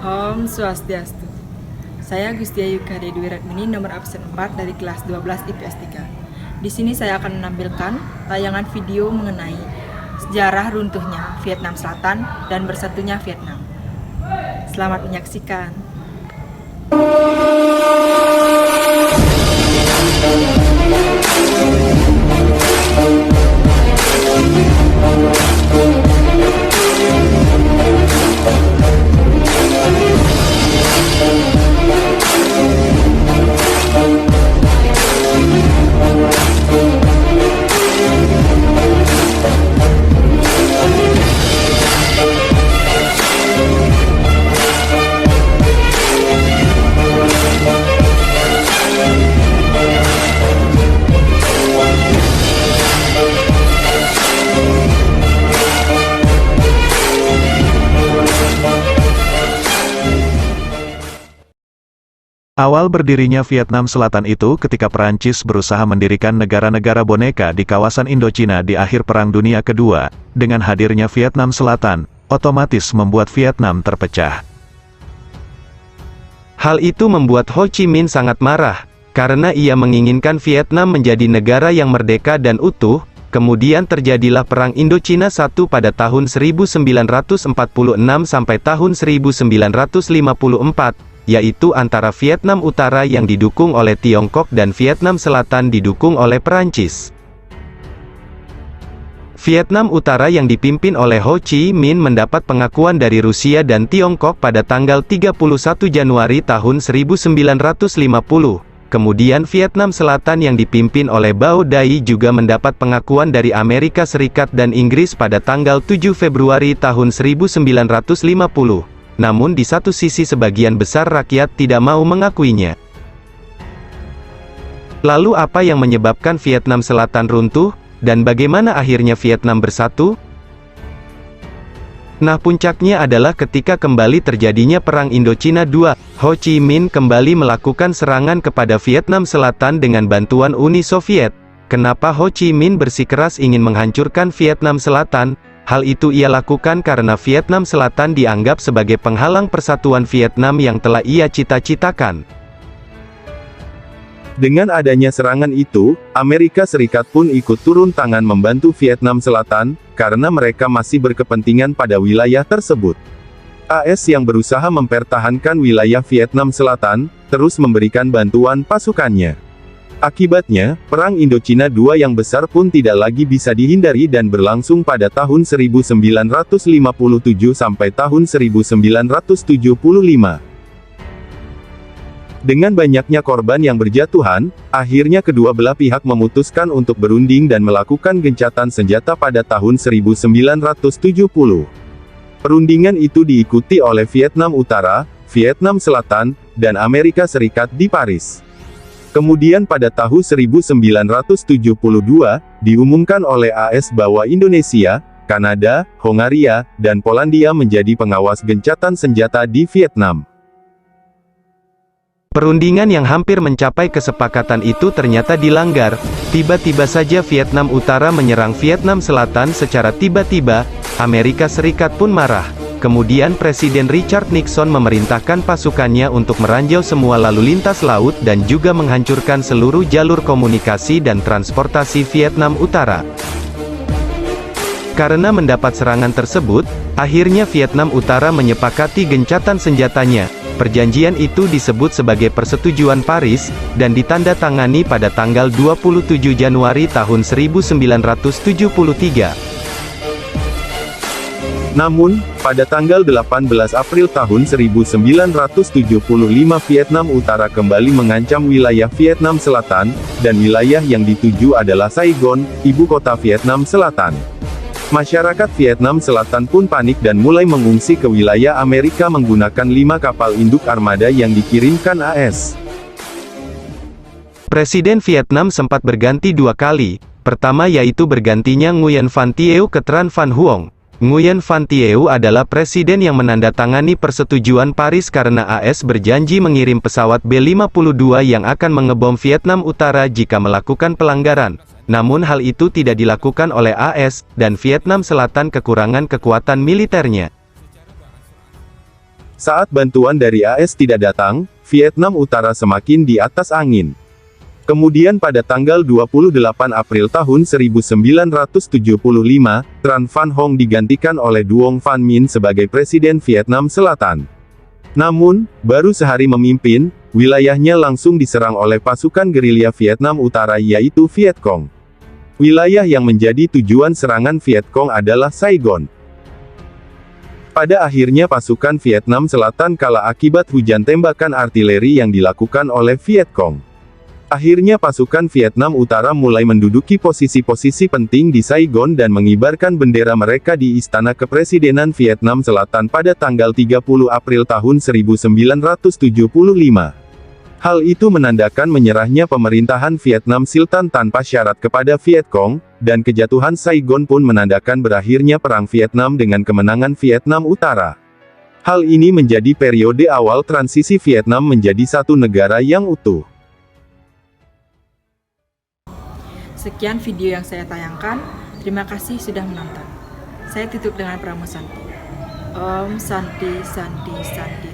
Om Swastiastu. Saya Gustia Yukari Dwi Redmini, nomor absen 4 dari kelas 12 IPS 3. Di sini saya akan menampilkan tayangan video mengenai sejarah runtuhnya Vietnam Selatan dan bersatunya Vietnam. Selamat menyaksikan. Awal berdirinya Vietnam Selatan itu ketika Perancis berusaha mendirikan negara-negara boneka di kawasan Indochina di akhir Perang Dunia Kedua. Dengan hadirnya Vietnam Selatan, otomatis membuat Vietnam terpecah. Hal itu membuat Ho Chi Minh sangat marah, karena ia menginginkan Vietnam menjadi negara yang merdeka dan utuh. Kemudian terjadilah Perang Indochina I pada tahun 1946 sampai tahun 1954. Yaitu antara Vietnam Utara yang didukung oleh Tiongkok dan Vietnam Selatan didukung oleh Perancis. Vietnam Utara yang dipimpin oleh Ho Chi Minh mendapat pengakuan dari Rusia dan Tiongkok pada tanggal 31 Januari tahun 1950. Kemudian Vietnam Selatan yang dipimpin oleh Bao Dai juga mendapat pengakuan dari Amerika Serikat dan Inggris pada tanggal 7 Februari tahun 1950. Namun di satu sisi sebagian besar rakyat tidak mau mengakuinya. Lalu apa yang menyebabkan Vietnam Selatan runtuh, dan bagaimana akhirnya Vietnam bersatu? Nah, puncaknya adalah ketika kembali terjadinya Perang Indochina II, Ho Chi Minh kembali melakukan serangan kepada Vietnam Selatan dengan bantuan Uni Soviet. Kenapa Ho Chi Minh bersikeras ingin menghancurkan Vietnam Selatan? Hal itu ia lakukan karena Vietnam Selatan dianggap sebagai penghalang persatuan Vietnam yang telah ia cita-citakan. Dengan adanya serangan itu, Amerika Serikat pun ikut turun tangan membantu Vietnam Selatan, karena mereka masih berkepentingan pada wilayah tersebut. AS yang berusaha mempertahankan wilayah Vietnam Selatan, terus memberikan bantuan pasukannya. Akibatnya, Perang Indochina II yang besar pun tidak lagi bisa dihindari dan berlangsung pada tahun 1957 sampai tahun 1975. Dengan banyaknya korban yang berjatuhan, akhirnya kedua belah pihak memutuskan untuk berunding dan melakukan gencatan senjata pada tahun 1970. Perundingan itu diikuti oleh Vietnam Utara, Vietnam Selatan, dan Amerika Serikat di Paris. Kemudian pada tahun 1972, diumumkan oleh AS bahwa Indonesia, Kanada, Hongaria, dan Polandia menjadi pengawas gencatan senjata di Vietnam. Perundingan yang hampir mencapai kesepakatan itu ternyata dilanggar. Tiba-tiba saja Vietnam Utara menyerang Vietnam Selatan secara tiba-tiba. Amerika Serikat pun marah. Kemudian Presiden Richard Nixon memerintahkan pasukannya untuk meranjau semua lalu lintas laut dan juga menghancurkan seluruh jalur komunikasi dan transportasi Vietnam Utara. Karena mendapat serangan tersebut, akhirnya Vietnam Utara menyepakati gencatan senjatanya. Perjanjian itu disebut sebagai Persetujuan Paris, dan ditandatangani pada tanggal 27 Januari tahun 1973. Namun, pada tanggal 18 April tahun 1975 Vietnam Utara kembali mengancam wilayah Vietnam Selatan, dan wilayah yang dituju adalah Saigon, ibu kota Vietnam Selatan. Masyarakat Vietnam Selatan pun panik dan mulai mengungsi ke wilayah Amerika menggunakan 5 kapal induk armada yang dikirimkan AS. Presiden Vietnam sempat berganti 2 kali. Pertama yaitu bergantinya Nguyen Van Thieu ke Tran Van Huong. Nguyen Van Thieu adalah presiden yang menandatangani Persetujuan Paris karena AS berjanji mengirim pesawat B-52 yang akan mengebom Vietnam Utara jika melakukan pelanggaran. Namun hal itu tidak dilakukan oleh AS, dan Vietnam Selatan kekurangan kekuatan militernya. Saat bantuan dari AS tidak datang, Vietnam Utara semakin di atas angin. Kemudian pada tanggal 28 April tahun 1975, Tran Van Hong digantikan oleh Duong Van Minh sebagai Presiden Vietnam Selatan. Namun, baru sehari memimpin, wilayahnya langsung diserang oleh pasukan gerilya Vietnam Utara yaitu Viet Cong. Wilayah yang menjadi tujuan serangan Viet Cong adalah Saigon. Pada akhirnya pasukan Vietnam Selatan kalah akibat hujan tembakan artileri yang dilakukan oleh Viet Cong. Akhirnya pasukan Vietnam Utara mulai menduduki posisi-posisi penting di Saigon dan mengibarkan bendera mereka di Istana Kepresidenan Vietnam Selatan pada tanggal 30 April tahun 1975. Hal itu menandakan menyerahnya pemerintahan Vietnam Siltan tanpa syarat kepada Viet Cong, dan kejatuhan Saigon pun menandakan berakhirnya Perang Vietnam dengan kemenangan Vietnam Utara. Hal ini menjadi periode awal transisi Vietnam menjadi satu negara yang utuh. Sekian video yang saya tayangkan. Terima kasih sudah menonton. Saya tutup dengan pramu Santi. Om Santi Santi Santi.